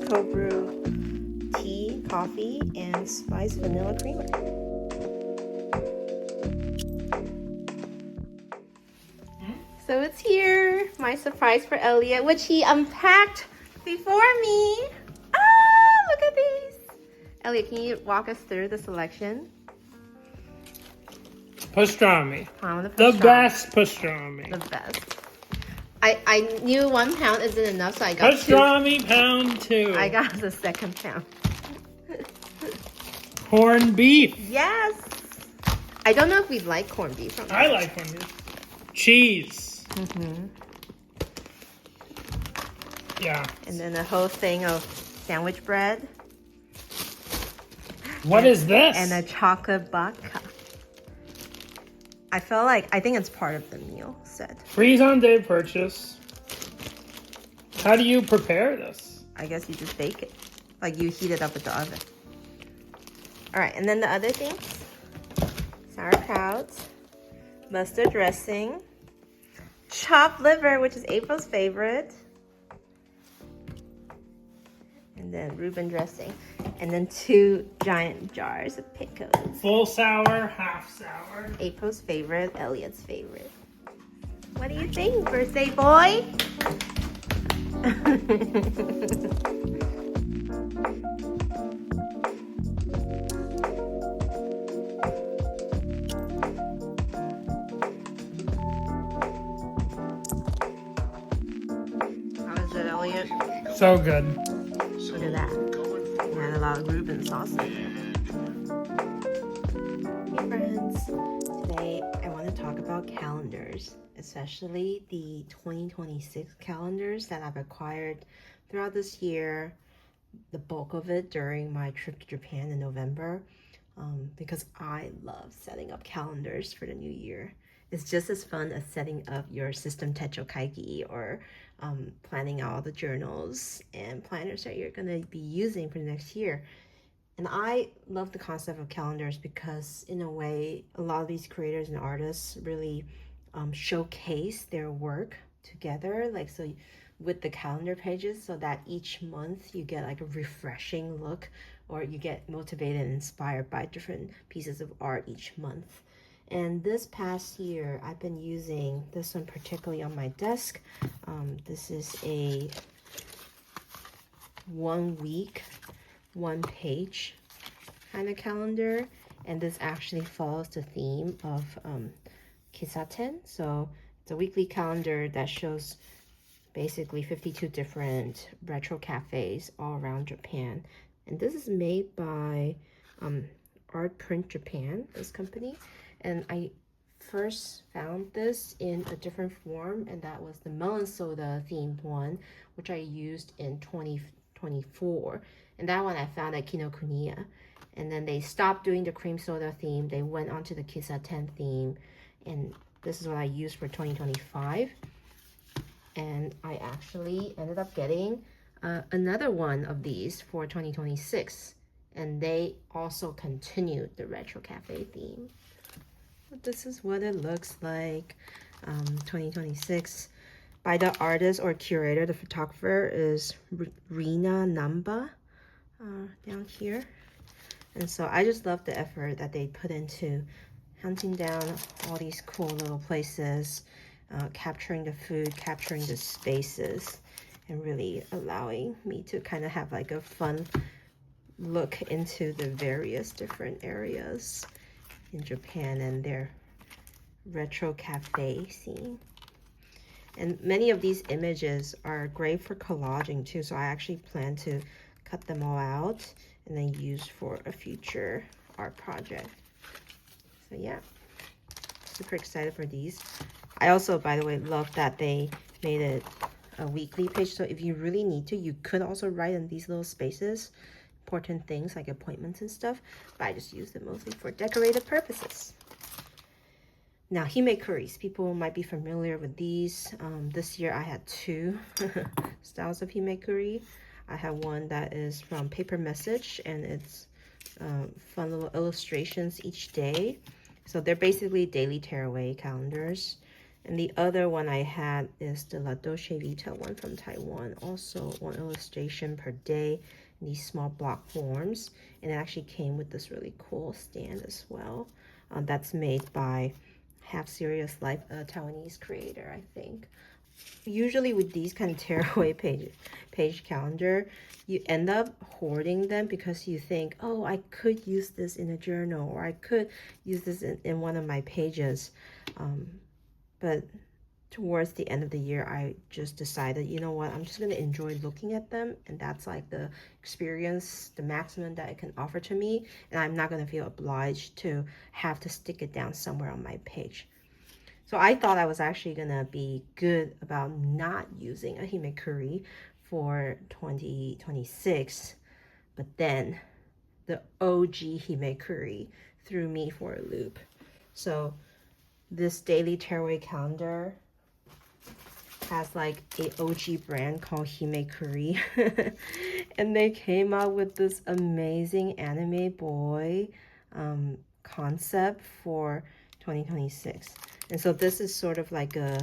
cold brew tea, coffee, and spiced vanilla creamer. So it's here, my surprise for Elliot, which he unpacked before me. Ah, look at these. Elliot, can you walk us through the selection? Pastrami. The Best pastrami. The best. I knew 1 pound isn't enough, so I got pastrami two. pound 2. I got the second pound. Corned beef. Yes. I don't know if we like corned beef. I like corned beef. Cheese. Yeah. And then a whole thing of sandwich bread. What is this? And a chocolate vodka. I think it's part of the meal set. Freeze on day purchase. How do you prepare this? I guess you just bake it. Like you heat it up at the oven. All right, and then the other things. Sauerkraut, mustard dressing, chopped liver, which is April's favorite. And then Reuben dressing. And then 2 giant jars of pickles. Full sour, half sour. April's favorite, Elliot's favorite. What do you think, birthday boy? How is it, Elliot? So good. Look at that. And a lot of Reuben sauce in there. Hey friends, today I want to talk about calendars, especially the 2026 calendars that I've acquired throughout this year, the bulk of it during my trip to Japan in November, because I love setting up calendars for the new year. It's just as fun as setting up your system techo kaigi or planning out the journals and planners that you're going to be using for the next year. And I love the concept of calendars because in a way, a lot of these creators and artists really showcase their work together. Like, so with the calendar pages, so that each month you get like a refreshing look or you get motivated and inspired by different pieces of art each month. And this past year, I've been using this one particularly on my desk. This is a 1 week, 1 page kind of calendar. And this actually follows the theme of Kisaten. So it's a weekly calendar that shows basically 52 different retro cafes all around Japan. And this is made by Art Print Japan, this company. And I first found this in a different form, and that was the melon soda themed one, which I used in 2024. And that one I found at Kinokuniya. And then they stopped doing the cream soda theme. They went on to the Kisaten theme. And this is what I used for 2025. And I actually ended up getting another one of these for 2026. And they also continued the retro cafe theme. This is what it looks like. 2026 by the artist or curator. The photographer is Rina Namba down here. And so I just love the effort that they put into hunting down all these cool little places, capturing the food, capturing the spaces, and really allowing me to kind of have like a fun look into the various different areas in Japan and their retro cafe scene. And many of these images are great for collaging too, so I actually plan to cut them all out and then use for a future art project. So yeah, super excited for these. I also, by the way, love that they made it a weekly page, so if you really need to, you could also write in these little spaces important things like appointments and stuff, but I just use them mostly for decorative purposes. Now, himekuris, people might be familiar with these. This year I had 2 styles of himekuri. I have one that is from Paper Message, and it's fun little illustrations each day. So they're basically daily tearaway calendars. And the other one I had is the La Dolce Vita one from Taiwan. Also 1 illustration per day in these small block forms. And it actually came with this really cool stand as well. That's made by Half Serious Life, a Taiwanese creator, I think. Usually with these kind of tearaway page calendar, you end up hoarding them because you think, oh, I could use this in a journal, or I could use this in one of my pages. But towards the end of the year, I just decided, you know what, I'm just going to enjoy looking at them. And that's like the experience, the maximum that it can offer to me. And I'm not going to feel obliged to have to stick it down somewhere on my page. So I thought I was actually going to be good about not using a himekuri for 2026. But then the OG himekuri threw me for a loop. So this daily tearaway calendar has like a OG brand called Himekuri. And they came out with this amazing anime boy concept for 2026. And so this is sort of like a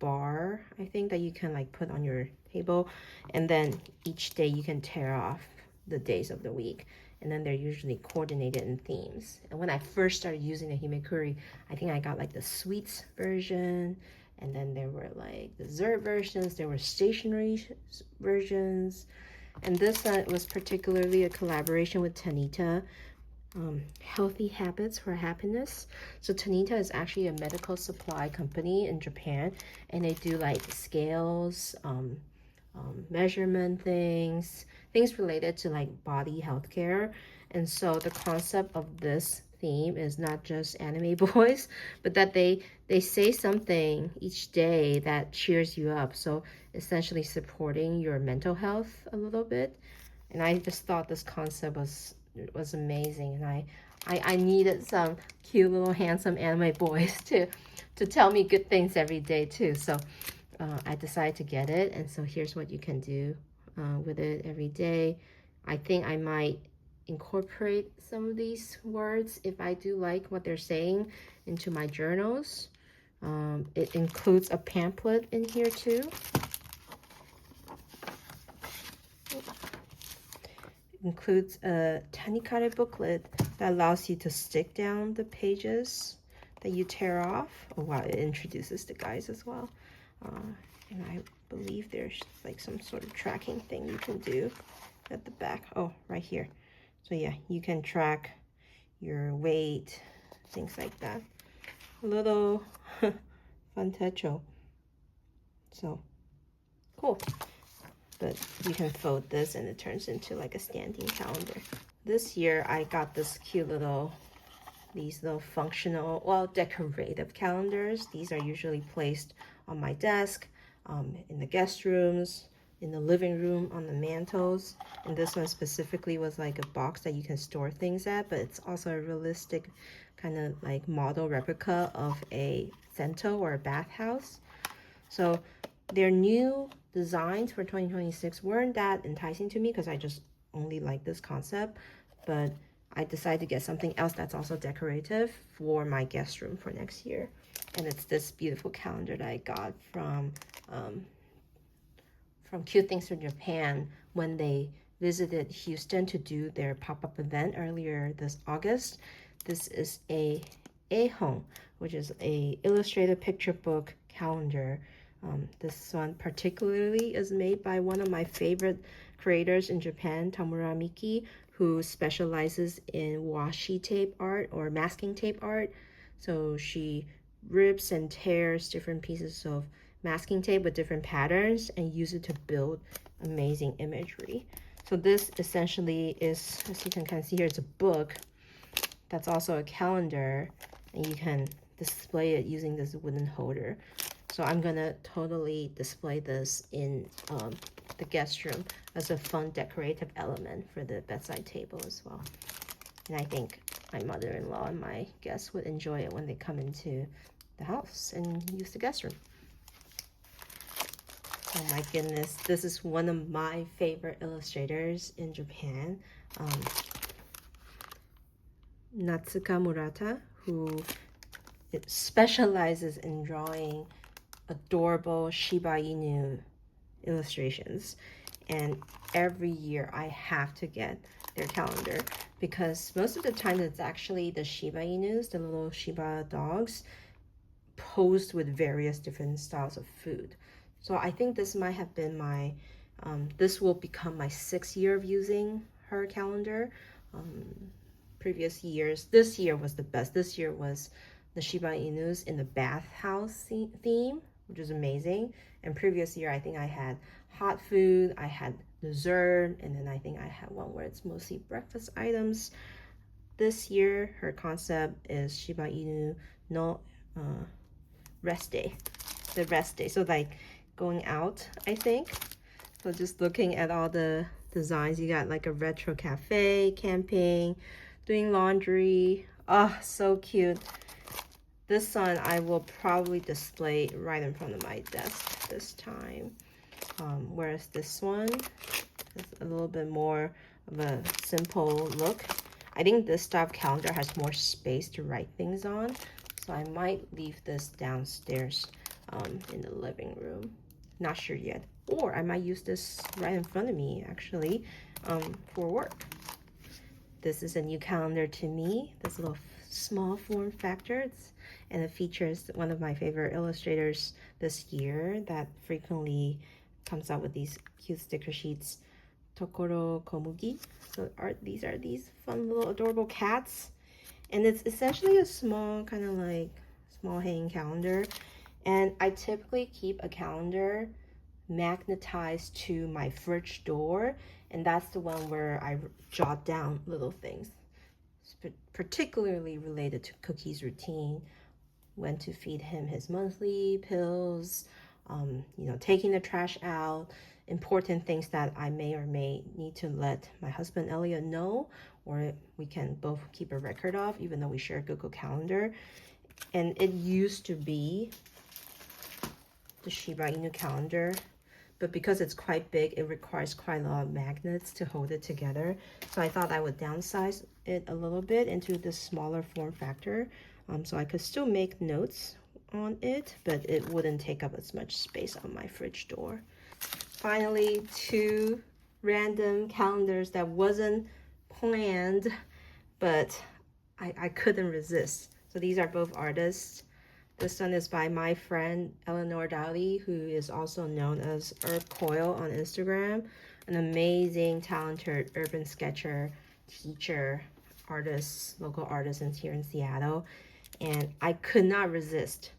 bar, I think, that you can like put on your table, and then each day you can tear off the days of the week, and then they're usually coordinated in themes. And when I first started using the himekuri, I think I got like the sweets version, and then there were like dessert versions, there were stationery versions, and this was particularly a collaboration with Tanita, Healthy Habits for Happiness. So Tanita is actually a medical supply company in Japan, and they do like scales, measurement things related to like body health care. And so the concept of this theme is not just anime boys, but that they say something each day that cheers you up. So essentially supporting your mental health a little bit. And I just thought this concept was amazing, and I needed some cute little handsome anime boys to tell me good things every day too. So I decided to get it, and so here's what you can do with it every day. I think I might incorporate some of these words, if I do like what they're saying, into my journals. It includes a pamphlet in here too. Includes a Tanita booklet that allows you to stick down the pages that you tear off. Oh wow, it introduces the guys as well. And I believe there's like some sort of tracking thing you can do at the back. Oh, right here. So yeah, you can track your weight, things like that. A little fun techo. So cool. But you can fold this and it turns into like a standing calendar. This year I got this cute these little functional, well, decorative calendars. These are usually placed on my desk, in the guest rooms, in the living room, on the mantles. And this one specifically was like a box that you can store things at, but it's also a realistic kind of like model replica of a sento or a bathhouse. So their new designs for 2026 weren't that enticing to me because I just only like this concept, but I decided to get something else that's also decorative for my guest room for next year. And it's this beautiful calendar that I got from Cute Things from Japan when they visited Houston to do their pop-up event earlier this August. This is a Ehon, which is a illustrated picture book calendar. This one particularly is made by one of my favorite creators in Japan, Tamura Miki, who specializes in washi tape art or masking tape art. So she rips and tears different pieces of masking tape with different patterns and use it to build amazing imagery. So this essentially is, as you can kind of see here, it's a book that's also a calendar, and you can display it using this wooden holder. So I'm gonna totally display this in the guest room as a fun decorative element for the bedside table as well. And I think my mother-in-law and my guests would enjoy it when they come into the house and use the guest room. Oh my goodness, this is one of my favorite illustrators in Japan, Natsuka Murata, who it specializes in drawing adorable Shiba Inu illustrations. And every year I have to get their calendar because most of the time it's actually the Shiba Inus, the little Shiba dogs, posed with various different styles of food. So I think this might have been my, this will become my 6th year of using her calendar. Previous years, this year was the best. This year was the Shiba Inus in the bathhouse theme, which was amazing. And previous year, I think I had hot food, I had dessert, and then I think I had one where it's mostly breakfast items. This year, her concept is Shiba Inu no rest day, the rest day. So like going out, I think. So just looking at all the designs, you got like a retro cafe, camping, doing laundry. Oh, so cute. This one I will probably display right in front of my desk this time. Whereas this one is a little bit more of a simple look. I think this style of calendar has more space to write things on. So I might leave this downstairs in the living room. Not sure yet. Or I might use this right in front of me, actually, for work. This is a new calendar to me. This little small form factor. And it features one of my favorite illustrators this year that frequently comes out with these cute sticker sheets, Tokoro Komugi. So these are these fun little adorable cats. And it's essentially a small kind of like small hanging calendar. And I typically keep a calendar magnetized to my fridge door. And that's the one where I jot down little things, particularly related to Cookie's routine, when to feed him his monthly pills, you know, taking the trash out, important things that I may or may need to let my husband Elliot know, or we can both keep a record of, even though we share a Google Calendar. And it used to be the Shiba Inu calendar, but because it's quite big, it requires quite a lot of magnets to hold it together. So I thought I would downsize it a little bit into this smaller form factor, so I could still make notes on it, but it wouldn't take up as much space on my fridge door. Finally, 2 random calendars that wasn't planned, but I couldn't resist. So these are both artists. This one is by my friend Eleanor Dowdy, who is also known as Herb Coyle on Instagram, an amazing, talented urban sketcher, teacher, artist, local artisans here in Seattle. And I could not resist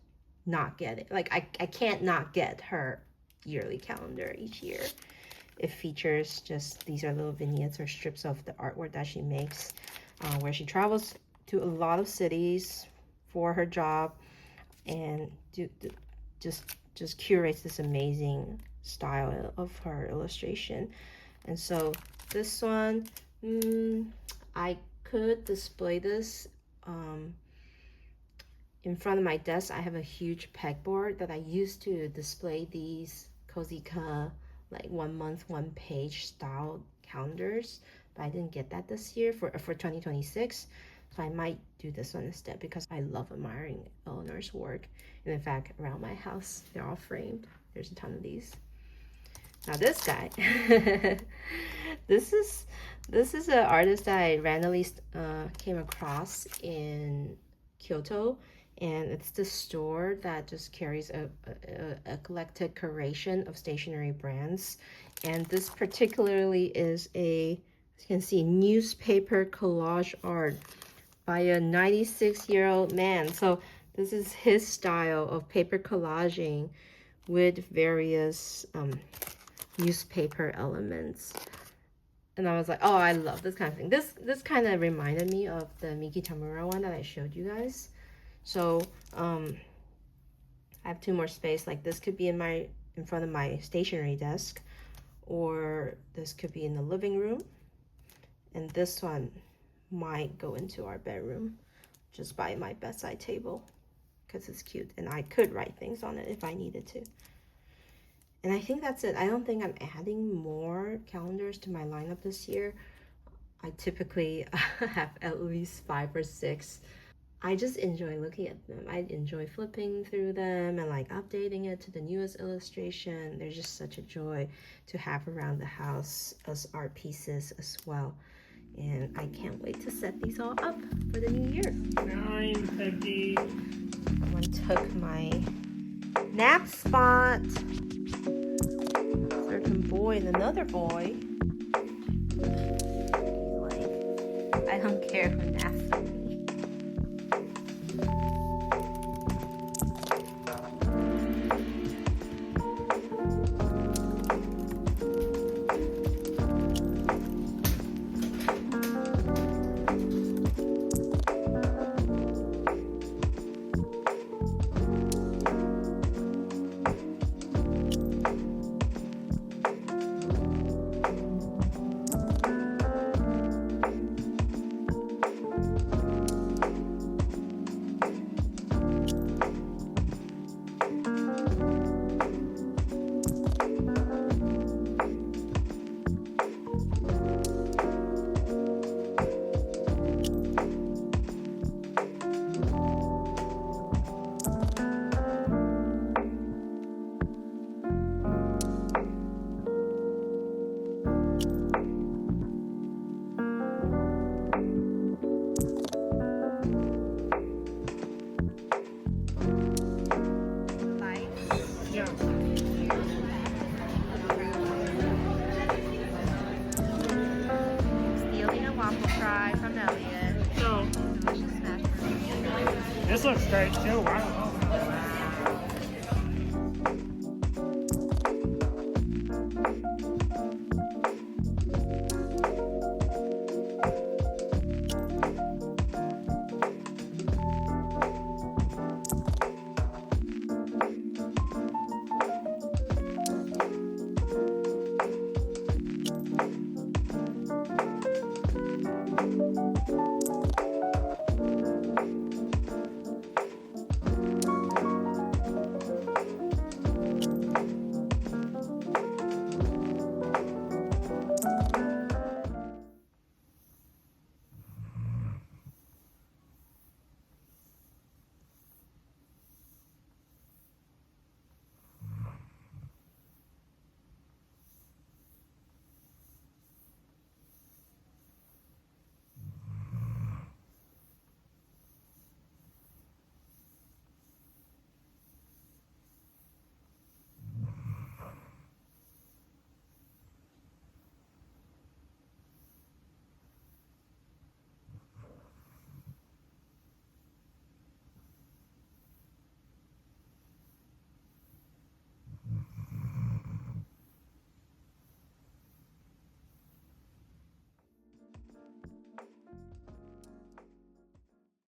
not getting, like I can't not get her yearly calendar each year. It features just, these are little vignettes or strips of the artwork that she makes, where she travels to a lot of cities for her job and just curates this amazing style of her illustration. And so this one, I could display this in front of my desk. I have a huge pegboard that I used to display these Cozica like 1 month, 1 page style calendars, but I didn't get that this year for 2026. So I might do this one instead because I love admiring Eleanor's work. And in fact, around my house, they're all framed. There's a ton of these. Now this guy, this is an artist that I randomly came across in Kyoto, and it's the store that just carries a eclectic curation of stationery brands. And this particularly is a, as you can see, newspaper collage art by a 96-year-old man. So this is his style of paper collaging with various newspaper elements. And I was like, oh, I love this kind of thing. This kind of reminded me of the Miki Tamura one that I showed you guys. So I have 2 more space. Like this could be in front of my stationery desk, or this could be in the living room. And this one might go into our bedroom just by my bedside table because it's cute, and I could write things on it if I needed to. And I think that's it. I don't think I'm adding more calendars to my lineup this year. I typically have at least 5 or 6 I just enjoy looking at them. I enjoy flipping through them and like updating it to the newest illustration. They're just such a joy to have around the house as art pieces as well. And I can't wait to set these all up for the new year. 9, Peggy. Someone took my nap spot. Certain boy and another boy. Like, I don't care who naps on me. Yeah. Stealing a waffle fry from Elliot. So, Delicious smash burger. this looks great too. I don't know.